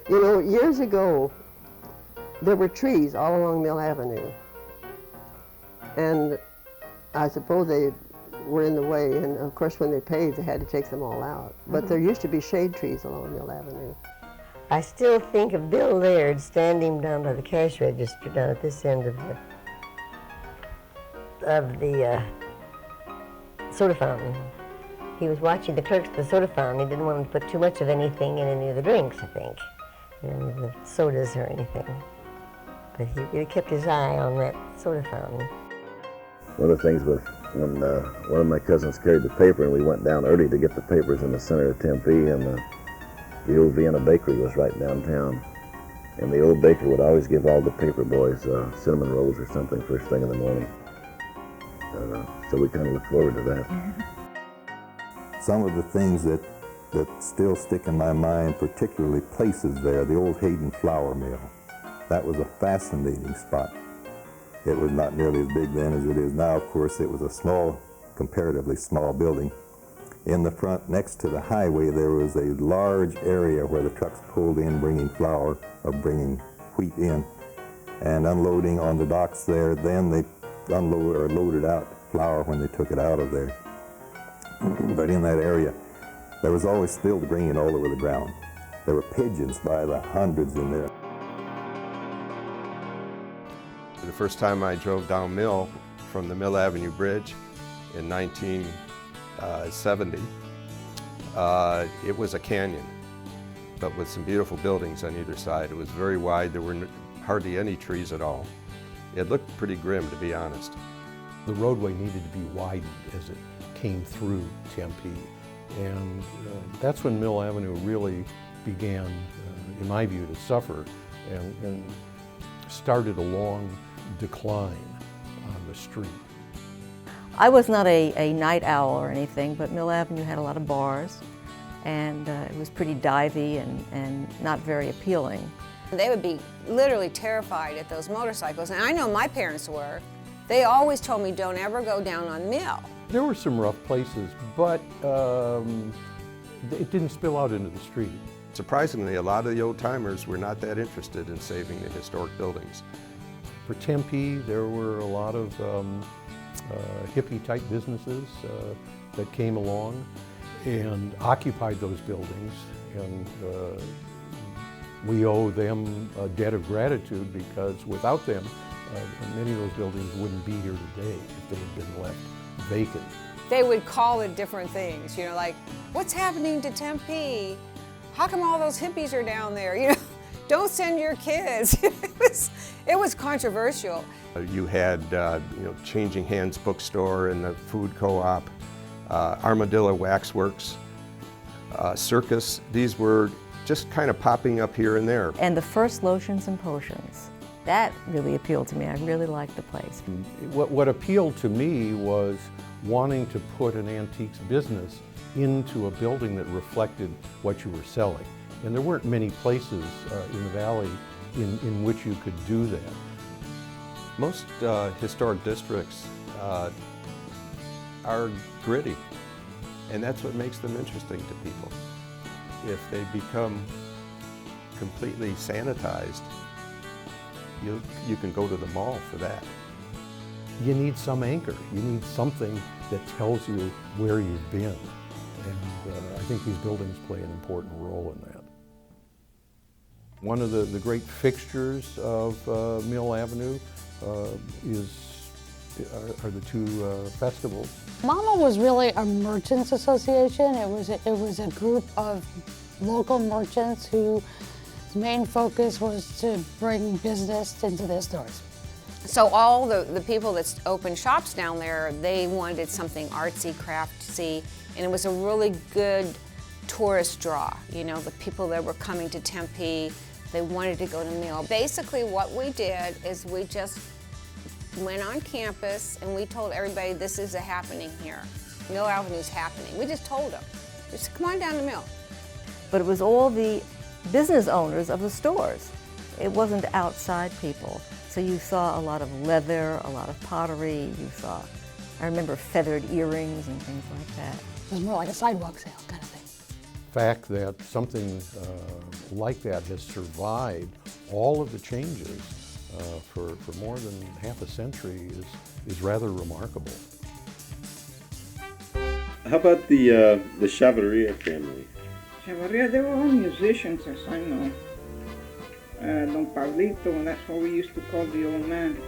You know, years ago, there were trees all along Mill Avenue. And I suppose they were in the way, and of course when they paved, they had to take them all out. But there used to be shade trees along Mill Avenue. I still think of Bill Laird standing down by the cash register down at this end of the soda fountain. He was watching the clerks at the soda fountain. He didn't want to put too much of anything in any of the drinks, I think, the sodas or anything. But he really kept his eye on that soda fountain. One of the things was when one of my cousins carried the paper and we went down early to get the papers in the center of Tempe, and the old Vienna bakery was right downtown. And the old baker would always give all the paper boys cinnamon rolls or something first thing in the morning. So we kind of look forward to that. Some of the things that still stick in my mind, particularly places there, the old Hayden flour mill. That was a fascinating spot. It was not nearly as big then as it is now. Of course, it was a small, comparatively small building. In the front, next to the highway, there was a large area where the trucks pulled in bringing flour or bringing wheat in and unloading on the docks there. Then they loaded out flour when they took it out of there. But in that area, there was always spilled grain all over the ground. There were pigeons by the hundreds in there. The first time I drove down Mill from the Mill Avenue Bridge in 1970, it was a canyon, but with some beautiful buildings on either side. It was very wide. There were hardly any trees at all. It looked pretty grim, to be honest. The roadway needed to be widened as it came through Tempe, and that's when Mill Avenue really began, in my view, to suffer and started a long decline on the street. I was not a night owl or anything, but Mill Avenue had a lot of bars, and it was pretty divey and not very appealing. They would be literally terrified at those motorcycles, and I know my parents were. They always told me, don't ever go down on Mill. There were some rough places, but it didn't spill out into the street. Surprisingly, a lot of the old-timers were not that interested in saving the historic buildings. For Tempe, there were a lot of hippie-type businesses that came along and occupied those buildings, and we owe them a debt of gratitude, because without them, many of those buildings wouldn't be here today if they had been left vacant. They would call it different things, you know, like, what's happening to Tempe? How come all those hippies are down there? You know, don't send your kids. It was controversial. You had, Changing Hands bookstore and the food co-op, Armadillo Waxworks, Circus. These were just kind of popping up here and there. And the first lotions and potions, that really appealed to me. I really liked the place. What appealed to me was wanting to put an antiques business into a building that reflected what you were selling. And there weren't many places in the valley in which you could do that. Most historic districts are gritty, and that's what makes them interesting to people. If they become completely sanitized, you can go to the mall for that. You need some anchor. You need something that tells you where you've been. And I think these buildings play an important role in that. One of the great fixtures of Mill Avenue are the two festivals. Mama was really a merchants association. It was a group of local merchants whose main focus was to bring business into their stores. So all the people that opened shops down there, they wanted something artsy, craftsy, and it was a really good tourist draw. You know, the people that were coming to Tempe, they wanted to go to Mill. Basically what we did is we just went on campus and we told everybody, this is happening here. Mill Avenue's happening. We just told them, just come on down to Mill. But it was all the business owners of the stores. It wasn't outside people. So you saw a lot of leather, a lot of pottery. I remember feathered earrings and things like that. It was more like a sidewalk sale kind of thing. fact that something like that has survived all of the changes for more than half a century is rather remarkable. How about the Chavarria family? Chavarria, they were all musicians, as I know. Don Pablito, that's what we used to call the old man.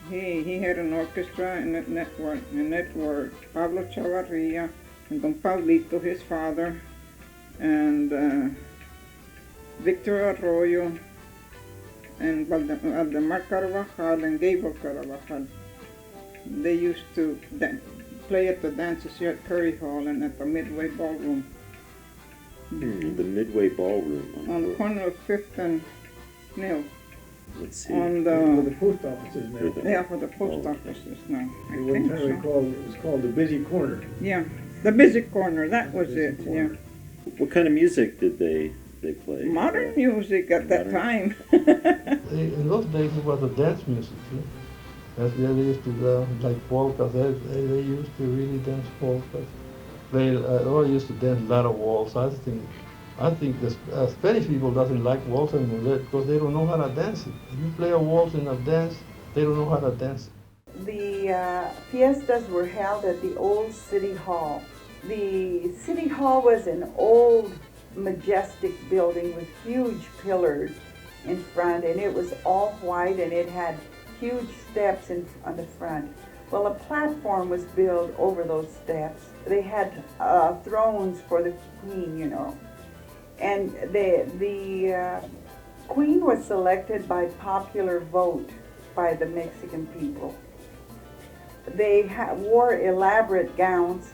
He had an orchestra, and that were Pablo Chavarria and Don Pablito, his father, and Victor Arroyo, and Valdemar Carvajal and Gabor Carvajal. They used to play at the dances here at Curry Hall and at the Midway Ballroom. The Midway Ballroom. On the corner of 5th and Mill. Let's see. On Where the post office is now. Yeah, where the post office is now. I One think time so. it was called the Busy Corner. Yeah, the Busy Corner, that was it, yeah. What kind of music did they play? Modern music at that time. In those days it was a dance music. See? That's where they used to like polkas. They used to really dance polkas. They all used to dance a lot of waltz. I think the Spanish people doesn't like waltz anymore because they don't know how to dance it. If you play a waltz in a dance, they don't know how to dance it. The fiestas were held at the old City Hall. The City Hall was an old, majestic building with huge pillars in front, and it was all white, and it had huge steps on the front. Well, a platform was built over those steps. They had thrones for the queen, you know. And the queen was selected by popular vote by the Mexican people. They wore elaborate gowns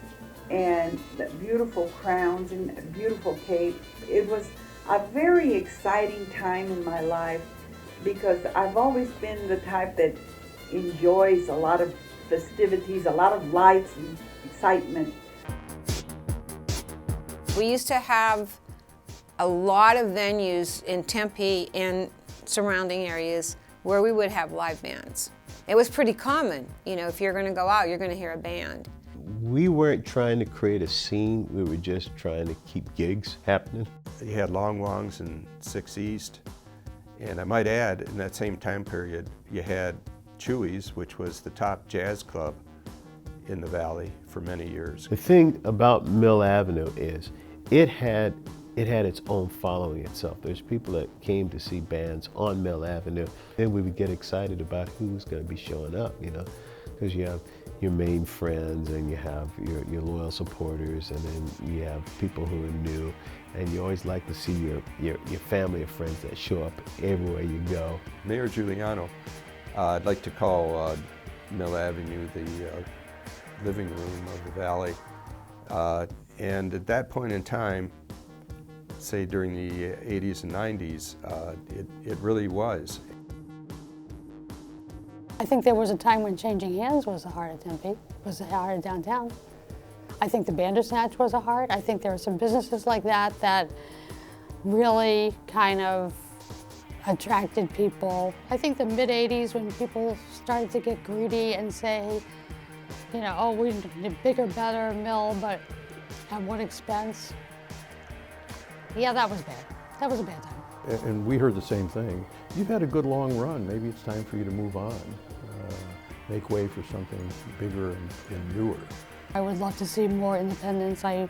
and beautiful crowns and beautiful capes. It was a very exciting time in my life because I've always been the type that enjoys a lot of festivities, a lot of lights and excitement. We used to have a lot of venues in Tempe and surrounding areas where we would have live bands. It was pretty common, you know, if you're going to go out, you're going to hear a band. We weren't trying to create a scene, we were just trying to keep gigs happening. You had Long Wongs and 6 East, and I might add, in that same time period, you had Chewy's, which was the top jazz club in the valley for many years. The thing about Mill Avenue is it had its own following itself. There's people that came to see bands on Mill Avenue. Then we would get excited about who's going to be showing up, you know, because you have your main friends and you have your loyal supporters, and then you have people who are new, and you always like to see your family of friends that show up everywhere you go. Mayor Giuliano, I'd like to call Mill Avenue the living room of the valley. And at that point in time, say during the 80s and 90s, it really was. I think there was a time when changing hands was the heart of Tempe, was the heart of downtown. I think the Bandersnatch was a heart. I think there were some businesses like that that really kind of attracted people. I think the mid-'80s when people started to get greedy and say, you know, oh, we need a bigger, better mill, but at what expense? Yeah, that was bad. That was a bad time. And we heard the same thing. You've had a good long run. Maybe it's time for you to move on. Make way for something bigger and newer. I would love to see more independence. I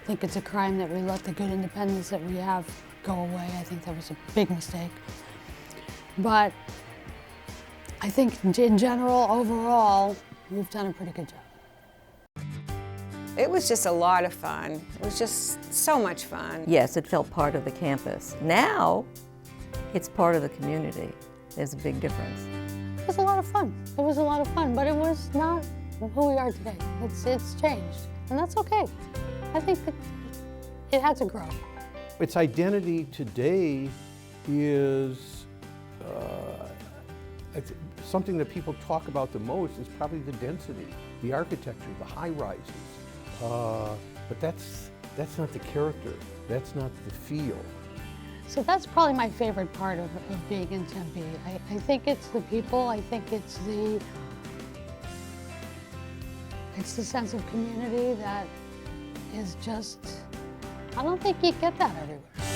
think it's a crime that we let the good independence that we have go away. I think that was a big mistake. But I think in general, overall, we've done a pretty good job. It was just a lot of fun. It was just so much fun. Yes, it felt part of the campus. Now, it's part of the community. There's a big difference. It was a lot of fun. It was a lot of fun, but it was not who we are today. It's changed, and that's okay. I think that it had to grow. Its identity today is something that people talk about the most is probably the density, the architecture, the high rises. But that's not the character. That's not the feel. So that's probably my favorite part of being in Tempe. I think it's the people. I think it's the sense of community that is just I don't think you get that everywhere.